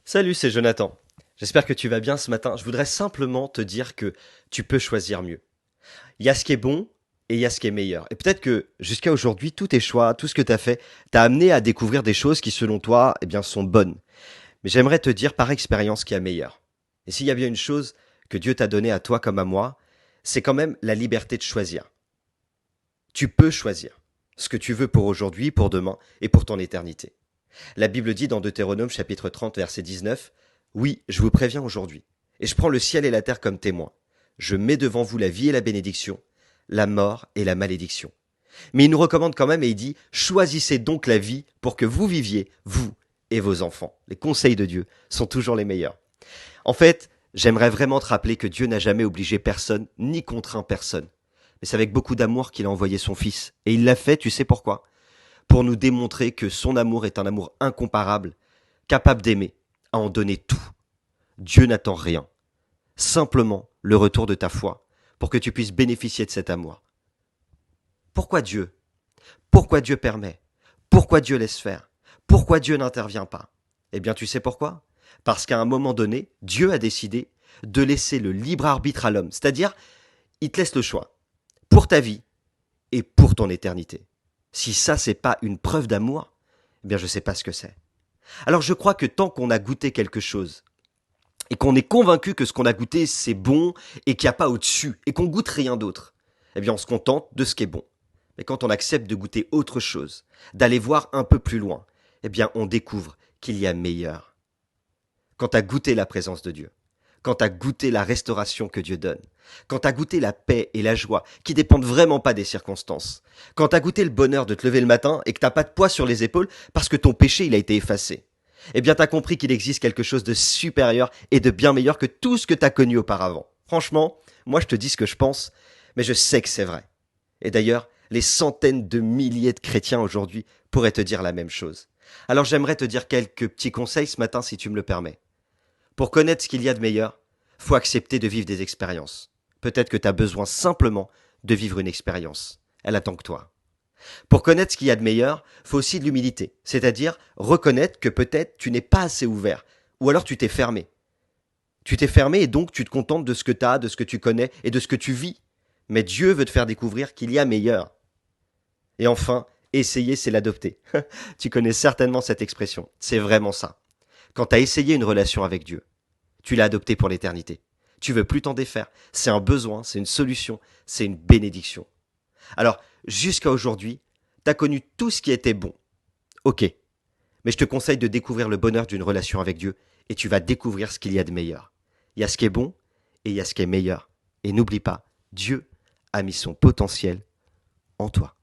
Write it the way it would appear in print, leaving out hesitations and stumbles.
Salut, c'est Jonathan. J'espère que tu vas bien ce matin. Je voudrais simplement te dire que tu peux choisir mieux. Il y a ce qui est bon et il y a ce qui est meilleur. Et peut-être que jusqu'à aujourd'hui, tous tes choix, tout ce que tu as fait, t'a amené à découvrir des choses qui, selon toi, eh bien, sont bonnes. Mais j'aimerais te dire par expérience qu'il y a meilleur. Et s'il y a bien une chose que Dieu t'a donnée à toi comme à moi, c'est quand même la liberté de choisir. Tu peux choisir ce que tu veux pour aujourd'hui, pour demain et pour ton éternité. La Bible dit dans Deutéronome chapitre 30 verset 19, oui, je vous préviens aujourd'hui, et je prends le ciel et la terre comme témoins. Je mets devant vous la vie et la bénédiction, la mort et la malédiction. Mais il nous recommande quand même et il dit, choisissez donc la vie pour que vous viviez, vous et vos enfants. Les conseils de Dieu sont toujours les meilleurs. En fait, j'aimerais vraiment te rappeler que Dieu n'a jamais obligé personne, ni contraint personne. Mais c'est avec beaucoup d'amour qu'il a envoyé son Fils. Et il l'a fait, tu sais pourquoi? Pour nous démontrer que son amour est un amour incomparable, capable d'aimer, à en donner tout. Dieu n'attend rien, simplement le retour de ta foi, pour que tu puisses bénéficier de cet amour. Pourquoi Dieu? Pourquoi Dieu permet? Pourquoi Dieu laisse faire? Pourquoi Dieu n'intervient pas? Eh bien, tu sais pourquoi? Parce qu'à un moment donné, Dieu a décidé de laisser le libre arbitre à l'homme, c'est-à-dire, il te laisse le choix, pour ta vie et pour ton éternité. Si ça, c'est pas une preuve d'amour, eh bien, je sais pas ce que c'est. Alors, je crois que tant qu'on a goûté quelque chose, et qu'on est convaincu que ce qu'on a goûté, c'est bon, et qu'il n'y a pas au-dessus, et qu'on goûte rien d'autre, eh bien, on se contente de ce qui est bon. Mais quand on accepte de goûter autre chose, d'aller voir un peu plus loin, eh bien, on découvre qu'il y a meilleur. Quand tu as goûté la présence de Dieu, quand tu as goûté la restauration que Dieu donne, quand tu as goûté la paix et la joie qui dépendent vraiment pas des circonstances, quand tu as goûté le bonheur de te lever le matin et que t'as pas de poids sur les épaules parce que ton péché il a été effacé, eh bien tu as compris qu'il existe quelque chose de supérieur et de bien meilleur que tout ce que tu as connu auparavant. Franchement, moi je te dis ce que je pense, mais je sais que c'est vrai. Et d'ailleurs, les centaines de milliers de chrétiens aujourd'hui pourraient te dire la même chose. Alors j'aimerais te dire quelques petits conseils ce matin si tu me le permets. Pour connaître ce qu'il y a de meilleur, faut accepter de vivre des expériences. Peut-être que tu as besoin simplement de vivre une expérience. Elle attend que toi. Pour connaître ce qu'il y a de meilleur, faut aussi de l'humilité, c'est-à-dire reconnaître que peut-être tu n'es pas assez ouvert, ou alors tu t'es fermé. Tu t'es fermé et donc tu te contentes de ce que tu as, de ce que tu connais et de ce que tu vis. Mais Dieu veut te faire découvrir qu'il y a meilleur. Et enfin, essayer, c'est l'adopter. Tu connais certainement cette expression. C'est vraiment ça. Quand tu as essayé une relation avec Dieu, tu l'as adopté pour l'éternité. Tu veux plus t'en défaire. C'est un besoin, c'est une solution, c'est une bénédiction. Alors, jusqu'à aujourd'hui, tu as connu tout ce qui était bon. Ok. Mais je te conseille de découvrir le bonheur d'une relation avec Dieu et tu vas découvrir ce qu'il y a de meilleur. Il y a ce qui est bon et il y a ce qui est meilleur. Et n'oublie pas, Dieu a mis son potentiel en toi.